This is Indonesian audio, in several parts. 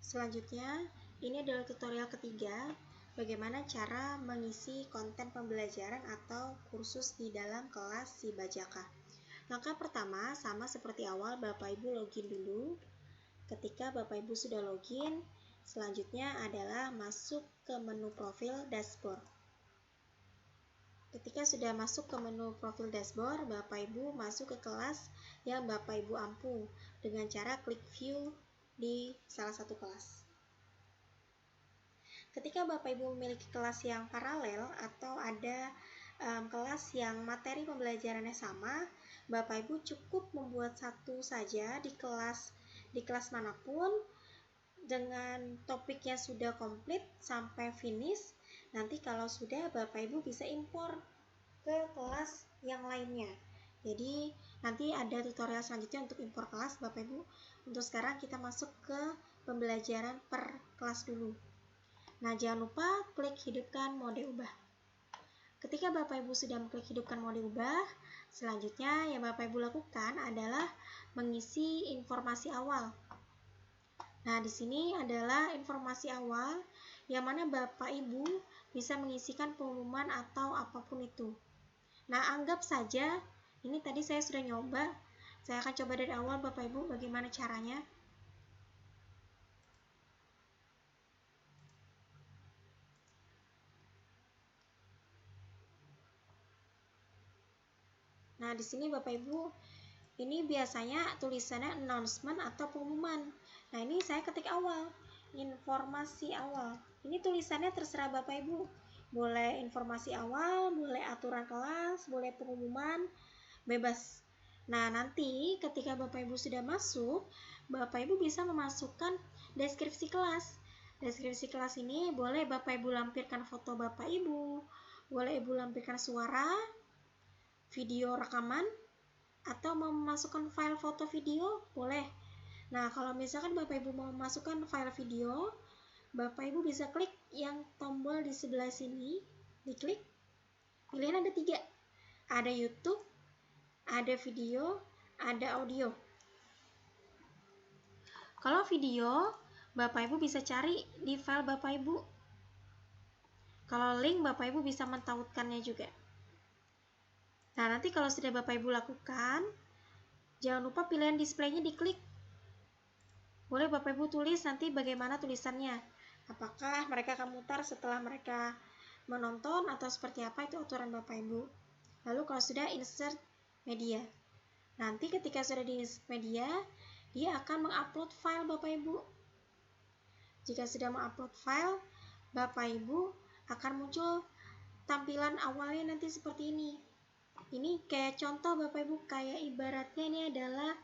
Selanjutnya, ini adalah tutorial ketiga, bagaimana cara mengisi konten pembelajaran atau kursus di dalam kelas si Bajaka. Langkah pertama, sama seperti awal, Bapak Ibu login dulu. Ketika Bapak Ibu sudah login, selanjutnya adalah masuk ke menu profil dashboard. Ketika sudah masuk ke menu profil dashboard, Bapak Ibu masuk ke kelas yang Bapak Ibu ampu dengan cara klik view di salah satu kelas. Ketika Bapak Ibu memiliki kelas yang paralel atau ada kelas yang materi pembelajarannya sama, Bapak Ibu cukup membuat satu saja di kelas manapun dengan topiknya sudah komplit sampai finish. Nanti kalau sudah, Bapak Ibu bisa impor ke kelas yang lainnya. Jadi nanti ada tutorial selanjutnya untuk impor kelas, Bapak Ibu. Untuk sekarang kita masuk ke pembelajaran per kelas dulu. Nah, jangan lupa klik hidupkan mode ubah. Ketika Bapak Ibu sudah mengklik hidupkan mode ubah, selanjutnya yang Bapak Ibu lakukan adalah mengisi informasi awal. Nah, di sini adalah informasi awal yang mana Bapak Ibu bisa mengisikan pengumuman atau apapun itu. Nah, anggap saja ini tadi saya sudah nyoba. Saya akan coba dari awal Bapak Ibu bagaimana caranya. Nah, di sini Bapak Ibu, ini biasanya tulisannya announcement atau pengumuman. Nah, ini saya ketik awal, informasi awal. Ini tulisannya terserah Bapak Ibu. Boleh informasi awal, boleh aturan kelas, boleh pengumuman, bebas. Nah, nanti ketika Bapak Ibu sudah masuk, Bapak Ibu bisa memasukkan deskripsi kelas. Deskripsi kelas ini boleh Bapak Ibu lampirkan foto Bapak Ibu, boleh Ibu lampirkan suara, video rekaman, atau mau memasukkan file foto video, boleh. Nah, kalau misalkan Bapak Ibu mau memasukkan file video, Bapak Ibu bisa klik yang tombol di sebelah sini, diklik. Pilihan ada 3. Ada YouTube, ada video, ada audio. Kalau video, Bapak Ibu bisa cari di file Bapak Ibu. Kalau link, Bapak Ibu bisa mentautkannya juga. Nah, nanti kalau sudah Bapak Ibu lakukan, jangan lupa pilihan displaynya diklik. Boleh Bapak Ibu tulis nanti bagaimana tulisannya. Apakah mereka akan mutar setelah mereka menonton atau seperti apa, itu aturan Bapak Ibu. Lalu kalau sudah insert media. Nanti ketika sudah di insert media, dia akan mengupload file Bapak Ibu. Jika sudah mengupload file, Bapak Ibu akan muncul tampilan awalnya nanti seperti ini. Ini kayak contoh Bapak Ibu, kayak ibaratnya ini adalah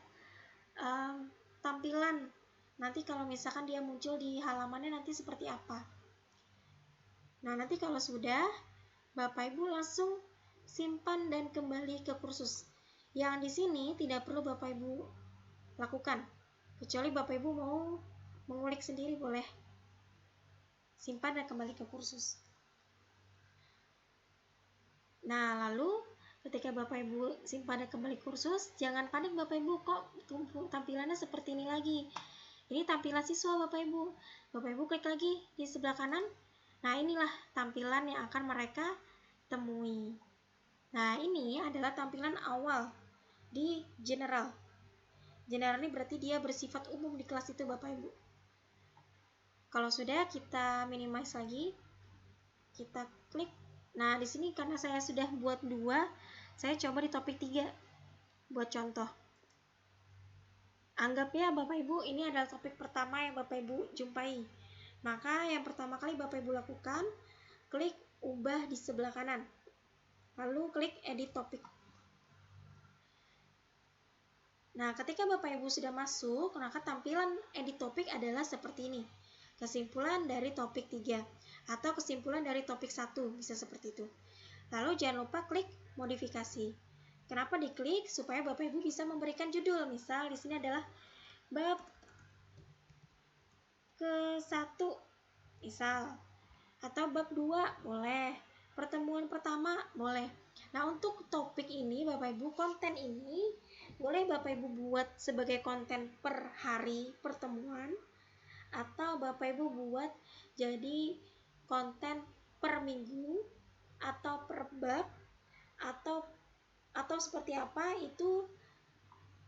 tampilan. Nanti kalau misalkan dia muncul di halamannya nanti seperti apa. Nah, nanti kalau sudah, Bapak Ibu langsung simpan dan kembali ke kursus. Yang di sini tidak perlu Bapak Ibu lakukan. Kecuali Bapak Ibu mau mengulik sendiri, boleh. Simpan dan kembali ke kursus. Nah, lalu ketika Bapak Ibu simpan dan kembali kursus, jangan panik Bapak Ibu, kok tampilannya seperti ini lagi. Ini tampilan siswa Bapak Ibu. Bapak Ibu klik lagi di sebelah kanan. Nah, inilah tampilan yang akan mereka temui. Nah, ini adalah tampilan awal di general. General ini berarti dia bersifat umum di kelas itu Bapak Ibu. Kalau sudah, kita minimize lagi. Kita klik. Nah, di sini karena saya sudah buat 2, saya coba di topik 3 buat contoh. Anggap ya Bapak Ibu, ini adalah topik pertama yang Bapak Ibu jumpai. Maka yang pertama kali Bapak Ibu lakukan, klik ubah di sebelah kanan. Lalu klik edit topik. Nah, ketika Bapak Ibu sudah masuk, maka tampilan edit topik adalah seperti ini. Kesimpulan dari topik 3 atau kesimpulan dari topik 1, bisa seperti itu. Lalu jangan lupa klik modifikasi. Kenapa diklik? Supaya Bapak Ibu bisa memberikan judul. Misal di sini adalah bab ke-1, misal. Atau bab 2, boleh. Pertemuan pertama, boleh. Nah, untuk topik ini Bapak Ibu, konten ini boleh Bapak Ibu buat sebagai konten per hari pertemuan, atau Bapak Ibu buat jadi konten per minggu atau per bab atau seperti apa, itu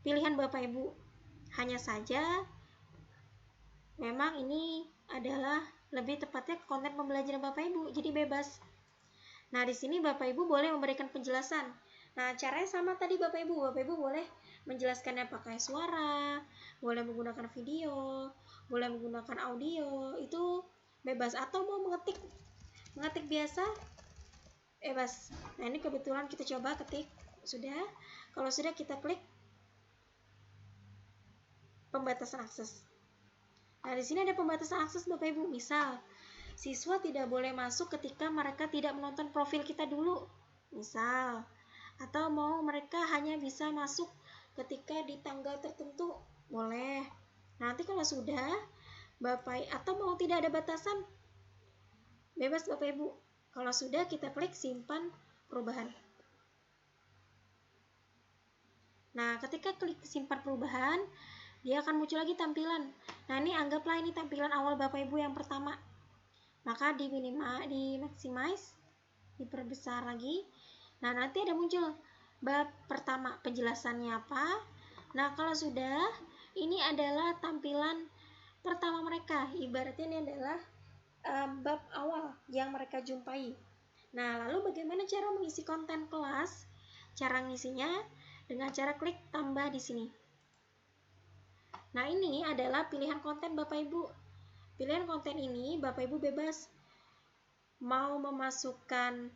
pilihan Bapak Ibu. Hanya saja memang ini adalah lebih tepatnya konten pembelajaran Bapak Ibu, jadi bebas. Nah, di sini Bapak Ibu boleh memberikan penjelasan. Nah, caranya sama tadi Bapak Ibu. Bapak Ibu boleh menjelaskannya pakai suara, boleh menggunakan video, boleh menggunakan audio, itu bebas. Atau mau mengetik biasa, bebas. Nah, ini kebetulan kita coba ketik. Sudah. Kalau sudah, kita klik pembatasan akses. Nah, di sini ada pembatasan akses Bapak Ibu. Misal, siswa tidak boleh masuk ketika mereka tidak menonton profil kita dulu. Misal, atau mau mereka hanya bisa masuk ketika di tanggal tertentu, boleh. Nanti kalau sudah, Bapak, atau mau tidak ada batasan, bebas Bapak Ibu. Kalau sudah, kita klik simpan perubahan. Nah, ketika klik simpan perubahan, dia akan muncul lagi tampilan. Nah, ini anggaplah ini tampilan awal Bapak Ibu yang pertama. Maka di maximize, diperbesar lagi. Nah, nanti ada muncul bab pertama, penjelasannya apa. Nah, kalau sudah, ini adalah tampilan pertama mereka. Ibaratnya ini adalah bab awal yang mereka jumpai. Nah, lalu bagaimana cara mengisi konten kelas? Cara ngisinya dengan cara klik tambah di sini. Nah, ini adalah pilihan konten Bapak Ibu. Pilihan konten ini Bapak Ibu bebas. Mau memasukkan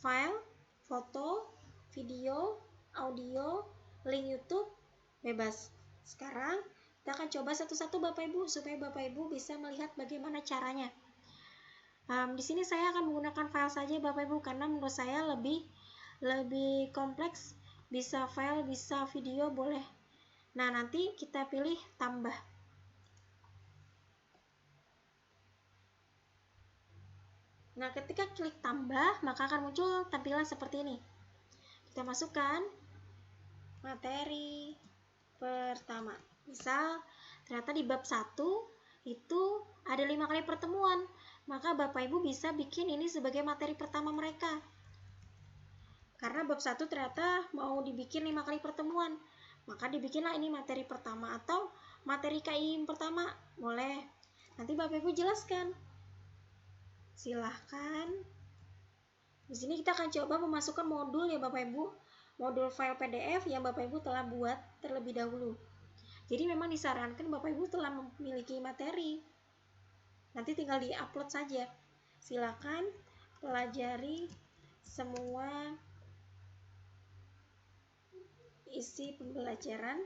file, foto, video, audio, link YouTube, bebas. Sekarang kita akan coba satu-satu Bapak Ibu supaya Bapak Ibu bisa melihat bagaimana caranya. Di sini saya akan menggunakan file saja Bapak Ibu karena menurut saya lebih kompleks. Bisa file, bisa video, boleh. Nah, nanti kita pilih tambah. Nah, ketika klik tambah, maka akan muncul tampilan seperti ini. Kita masukkan materi pertama. Misal, ternyata di bab 1 itu ada 5 kali pertemuan. Maka Bapak Ibu bisa bikin ini sebagai materi pertama mereka. Karena bab 1 ternyata mau dibikin 5 kali pertemuan. Maka dibikinlah ini materi pertama atau materi KI pertama. Boleh. Nanti Bapak Ibu jelaskan. Silahkan. Di sini kita akan coba memasukkan modul ya Bapak Ibu. Modul file PDF yang Bapak Ibu telah buat terlebih dahulu. Jadi memang disarankan Bapak Ibu telah memiliki materi. Nanti tinggal di-upload saja. Silakan pelajari semua isi pembelajaran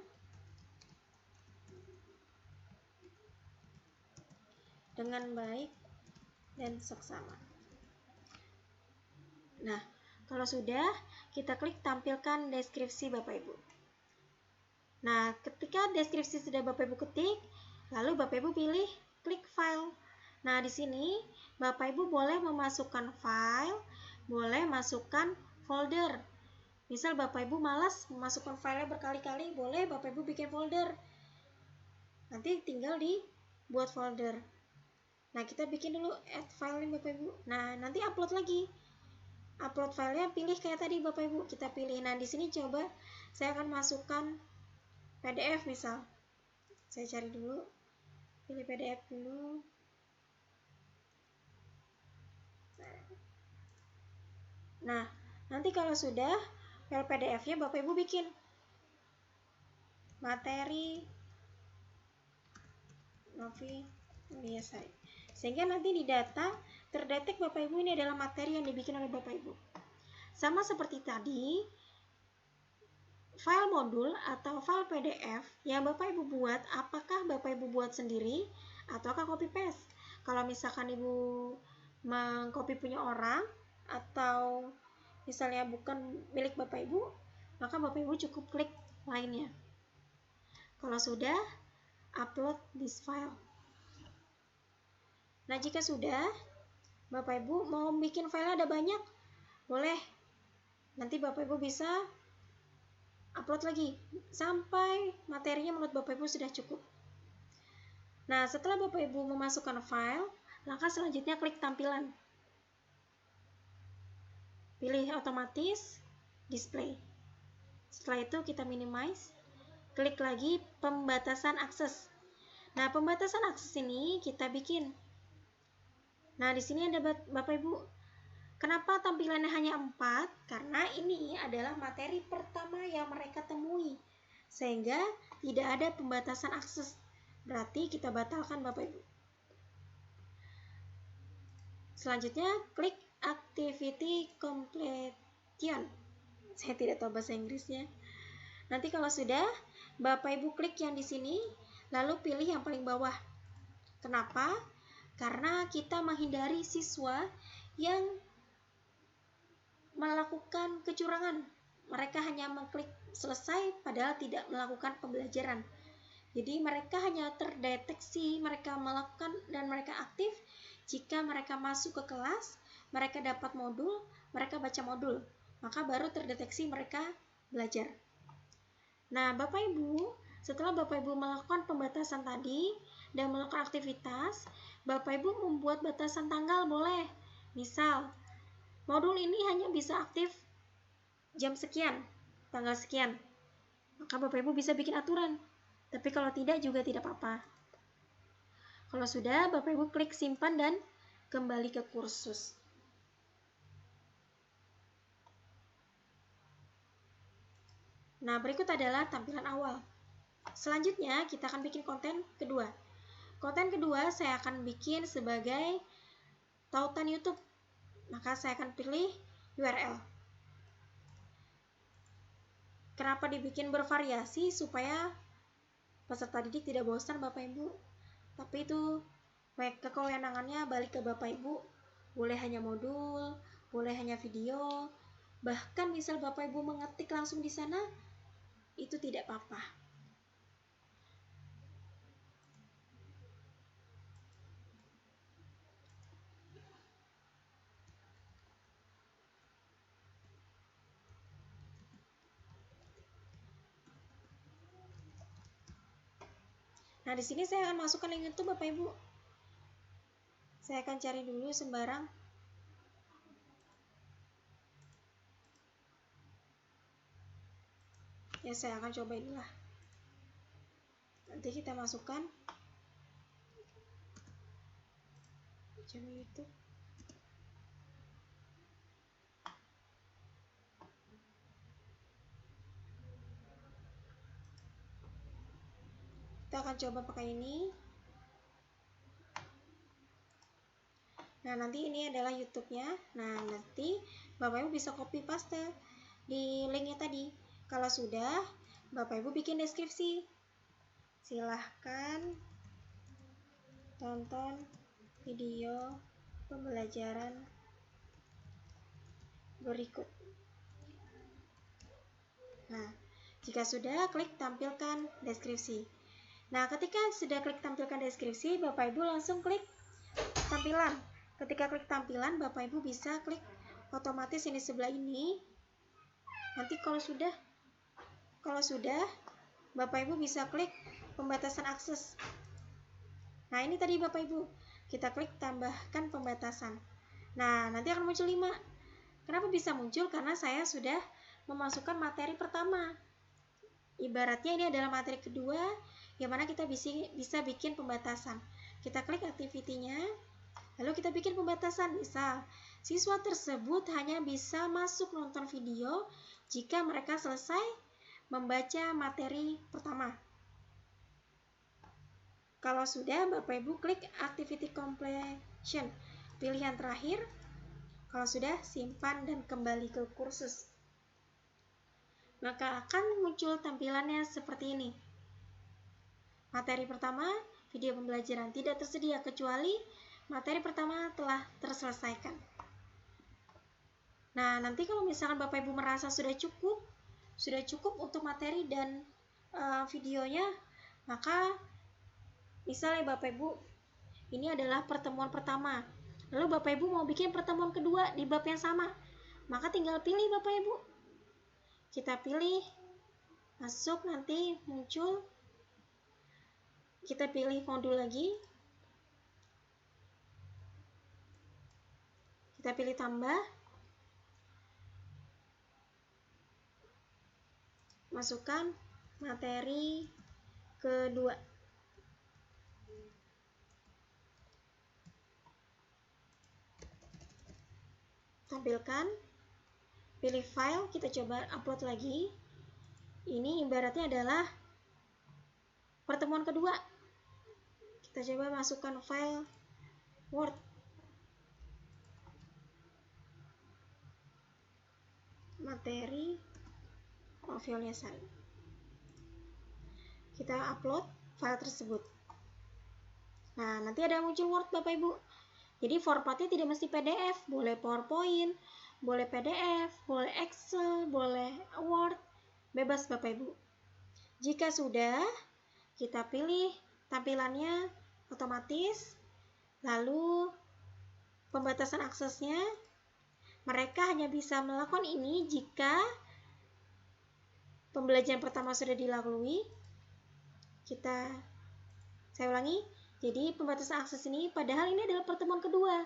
dengan baik dan seksama. Nah, kalau sudah, kita klik tampilkan deskripsi Bapak Ibu. Nah, ketika deskripsi sudah Bapak Ibu ketik, lalu Bapak Ibu pilih klik file. Nah, di sini Bapak Ibu boleh memasukkan file, boleh masukkan folder. Misal Bapak Ibu malas memasukkan filenya berkali-kali, boleh Bapak Ibu bikin folder. Nanti tinggal dibuat folder. Nah, kita bikin dulu add file Bapak Ibu. Nah, nanti upload lagi. Upload filenya pilih kayak tadi Bapak Ibu. Kita pilih. Nah, di sini coba saya akan masukkan PDF misal. Saya cari dulu. Pilih PDF dulu. Nah, nanti kalau sudah file PDF-nya Bapak Ibu bikin materi Novi biasa. Sehingga nanti di data terdetek Bapak Ibu ini adalah materi yang dibikin oleh Bapak Ibu. Sama seperti tadi, file modul atau file PDF yang Bapak Ibu buat, apakah Bapak Ibu buat sendiri ataukah copy paste? Kalau misalkan Ibu mengcopy punya orang atau misalnya bukan milik Bapak Ibu, maka Bapak Ibu cukup klik lainnya. Kalau sudah, upload this file. Nah, jika sudah, Bapak Ibu mau bikin file ada banyak, boleh. Nanti Bapak Ibu bisa upload lagi sampai materinya menurut Bapak Ibu sudah cukup. Nah, setelah Bapak Ibu memasukkan file, langkah selanjutnya klik tampilan. Pilih otomatis, display. Setelah itu kita minimize, klik lagi pembatasan akses. Nah, pembatasan akses ini kita bikin. Nah, di sini ada Bapak Ibu. Kenapa tampilannya hanya 4? Karena ini adalah materi pertama yang mereka temui. Sehingga tidak ada pembatasan akses. Berarti kita batalkan Bapak Ibu. Selanjutnya, klik Activity Completion. Saya tidak tahu bahasa Inggrisnya. Nanti kalau sudah, Bapak Ibu klik yang di sini, lalu pilih yang paling bawah. Kenapa? Karena kita menghindari siswa yang melakukan kecurangan. Mereka hanya mengklik selesai padahal tidak melakukan pembelajaran. Jadi mereka hanya terdeteksi mereka melakukan dan mereka aktif jika mereka masuk ke kelas, mereka dapat modul, mereka baca modul, maka baru terdeteksi mereka belajar. Nah, Bapak Ibu, setelah Bapak Ibu melakukan pembatasan tadi dan melakukan aktivitas, Bapak Ibu membuat batasan tanggal boleh. Misal, modul ini hanya bisa aktif jam sekian, tanggal sekian. Maka Bapak Ibu bisa bikin aturan. Tapi kalau tidak juga tidak apa-apa. Kalau sudah, Bapak Ibu klik simpan dan kembali ke kursus. Nah, berikut adalah tampilan awal. Selanjutnya, kita akan bikin konten kedua. Konten kedua saya akan bikin sebagai tautan YouTube. Maka saya akan pilih URL. Kenapa dibikin bervariasi? Supaya peserta didik tidak bosan Bapak Ibu. Tapi itu kewenangannya balik ke Bapak Ibu. Boleh hanya modul, boleh hanya video. Bahkan misal Bapak Ibu mengetik langsung di sana, itu tidak apa-apa. Nah, di sini saya akan masukkan link YouTube Bapak Ibu. Saya akan cari dulu sembarang. Ya, saya akan coba inilah. Nanti kita masukkan channel YouTube. Kita akan coba pakai ini. Nah, nanti ini adalah YouTube-nya. Nah, nanti Bapak Ibu bisa copy paste di linknya tadi. Kalau sudah, Bapak Ibu bikin deskripsi. Silahkan tonton video pembelajaran berikut. Nah, jika sudah, klik tampilkan deskripsi. Nah, ketika sudah klik tampilkan deskripsi, Bapak Ibu langsung klik tampilan. Ketika klik tampilan, Bapak Ibu bisa klik otomatis ini sebelah ini. Nanti kalau sudah, Bapak Ibu bisa klik pembatasan akses. Nah, ini tadi Bapak Ibu, kita klik tambahkan pembatasan. Nah, nanti akan muncul 5. Kenapa bisa muncul? Karena saya sudah memasukkan materi pertama. Ibaratnya ini adalah materi kedua, yang mana kita bisa bikin pembatasan. Kita klik activity-nya, lalu kita bikin pembatasan. Misal, siswa tersebut hanya bisa masuk nonton video jika mereka selesai membaca materi pertama. Kalau sudah, Bapak Ibu klik activity completion, pilihan terakhir. Kalau sudah, simpan dan kembali ke kursus. Maka akan muncul tampilannya seperti ini. Materi pertama, video pembelajaran tidak tersedia kecuali materi pertama telah terselesaikan. Nah, nanti kalau misalkan Bapak Ibu merasa sudah cukup untuk materi dan videonya, maka misalnya Bapak Ibu, ini adalah pertemuan pertama. Lalu Bapak Ibu mau bikin pertemuan kedua di bab yang sama, maka tinggal pilih Bapak Ibu. Kita pilih, masuk, nanti muncul Kita pilih modul lagi. Kita pilih tambah. Masukkan materi kedua. Tampilkan. Pilih file, kita coba upload lagi. Ini ibaratnya adalah pertemuan kedua. Kita coba masukkan file Word. Materi Novel Yasari. Kita upload file tersebut. Nah, nanti ada muncul Word Bapak Ibu. Jadi formatnya tidak mesti PDF, boleh PowerPoint, boleh PDF, boleh Excel, boleh Word, bebas Bapak Ibu. Jika sudah, kita pilih tampilannya otomatis, lalu pembatasan aksesnya. Mereka hanya bisa melakukan ini jika pembelajaran pertama sudah dilalui. Saya ulangi, jadi pembatasan akses ini padahal ini adalah pertemuan kedua.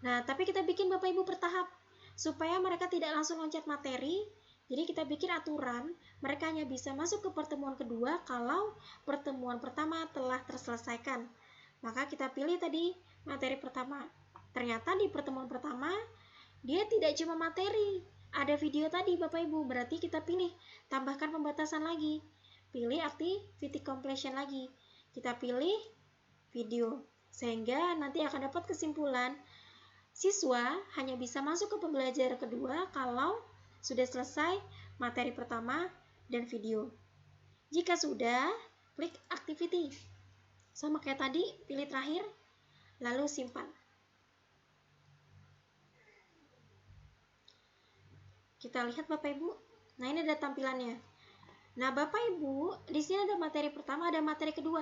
Nah, tapi kita bikin Bapak Ibu bertahap supaya mereka tidak langsung loncat materi. Jadi kita bikin aturan, mereka hanya bisa masuk ke pertemuan kedua kalau pertemuan pertama telah terselesaikan. Maka kita pilih tadi materi pertama. Ternyata di pertemuan pertama dia tidak cuma materi, ada video tadi Bapak Ibu. Berarti kita pilih tambahkan pembatasan lagi. Pilih activity completion lagi. Kita pilih video. Sehingga nanti akan dapat kesimpulan siswa hanya bisa masuk ke pembelajaran kedua kalau sudah selesai materi pertama dan video. Jika sudah, klik activity. Sama kayak tadi, pilih terakhir, lalu simpan. Kita lihat Bapak Ibu. Nah, ini ada tampilannya. Nah, Bapak Ibu, di sini ada materi pertama, ada materi kedua.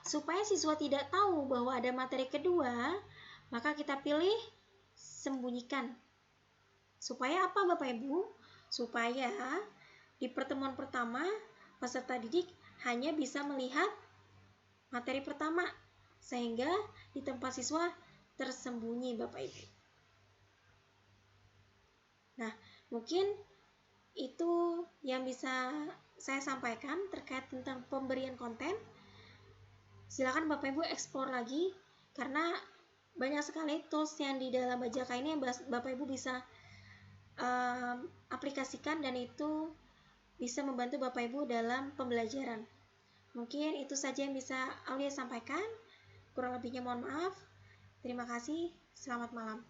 Supaya siswa tidak tahu bahwa ada materi kedua, maka kita pilih sembunyikan. Supaya apa Bapak Ibu? Supaya di pertemuan pertama peserta didik hanya bisa melihat materi pertama, sehingga di tempat siswa tersembunyi Bapak Ibu. Nah, mungkin itu yang bisa saya sampaikan terkait tentang pemberian konten. Silakan Bapak Ibu eksplor lagi, karena banyak sekali tools yang di dalam Bajaka ini yang Bapak Ibu bisa aplikasikan, dan itu bisa membantu Bapak Ibu dalam pembelajaran. Mungkin itu saja yang bisa Aulia sampaikan. Kurang lebihnya mohon maaf. Terima kasih. Selamat malam.